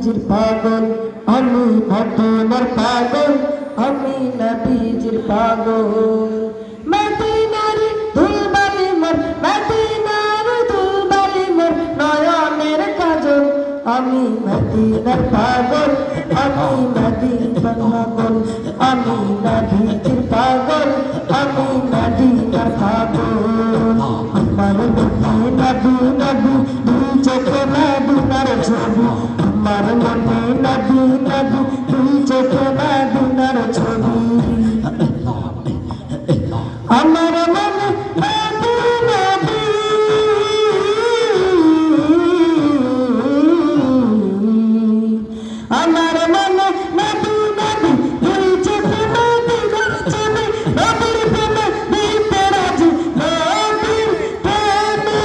নবীজির পাগল, আমি মদিনার পাগল, আমি নবীজির পাগল। মদিনার ধুলবালি মোর, মদিনার ধুলবালি মোর নয়নের কাজল, আমি মদিনার পাগল, আমি মদিনার পাগল, আমি নবীজির পাগল, আমি মদিনার পাগল। আমার মনে নবী নবী দুই চোখে মদিনার ছবি, আমার মনে নবী নবী দুই চোখে মদিনার ছবি। আমার মনে নবী নবী, আমার মনে নবী নবী দুই চোখে মদিনার ছবি। নবীর প্রেমে দিতে রাজি, নবীর প্রেমে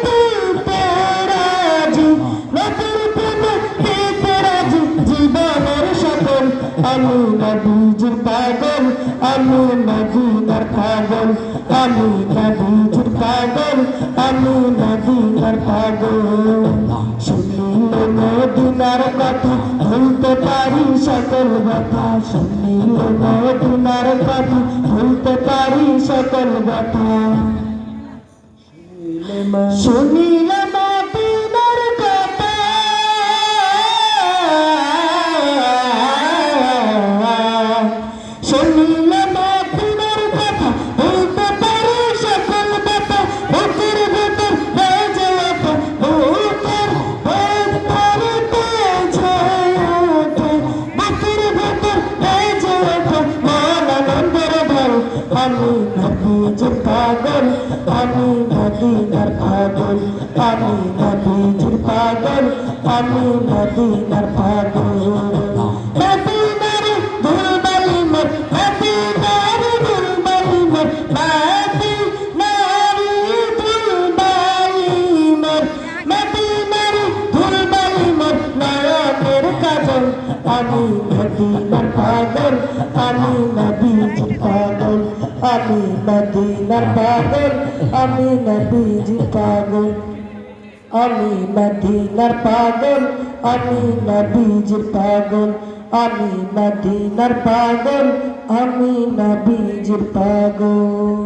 দিতে রাজি, নবীর প্রেমে দিতে রাজি জীবনের সকল। আমি নবীজির পাগল, আমি মদিনার পাগল, আমি নবীজির পাগল, আমি মদিনার পাগল। শুনিলে মদিনার কথা ভুলতে পারি সকল ব্যথা, শুনিলে মদিনার কথা ভুলতে পারি সকল ব্যথা। শুনিলে মদিনার কথা, শুনিলে মদিনার কথা ভুলতে পারি সকল ব্যথা। বুকের ভেতর বেজে ওঠে, বুকের ভেতর বেজে ওঠে, বুকের ভেতর বেজে ওঠে মন আনন্দের ঢল। আমি নবীজির পাগল, আমি মদিনার পাগল, আমি নবীজির পাগল, আমি মদিনার পাগল। মদিনার ধুলবালি মোর, মদিনার ধুলবালি মোর, মদিনার ধুলবালি মোর, মদিনার ধুলবালি মোর নয়নের কাজল। আমি মদিনার পাগল, আমি নবীজির পাগল, আমি মদিনার পাগল, আমি নবীজির পাগল, আমি মদিনার পাগল, আমি নবীজির পাগল, আমি মদিনার পাগল, আমি নবীজির পাগল।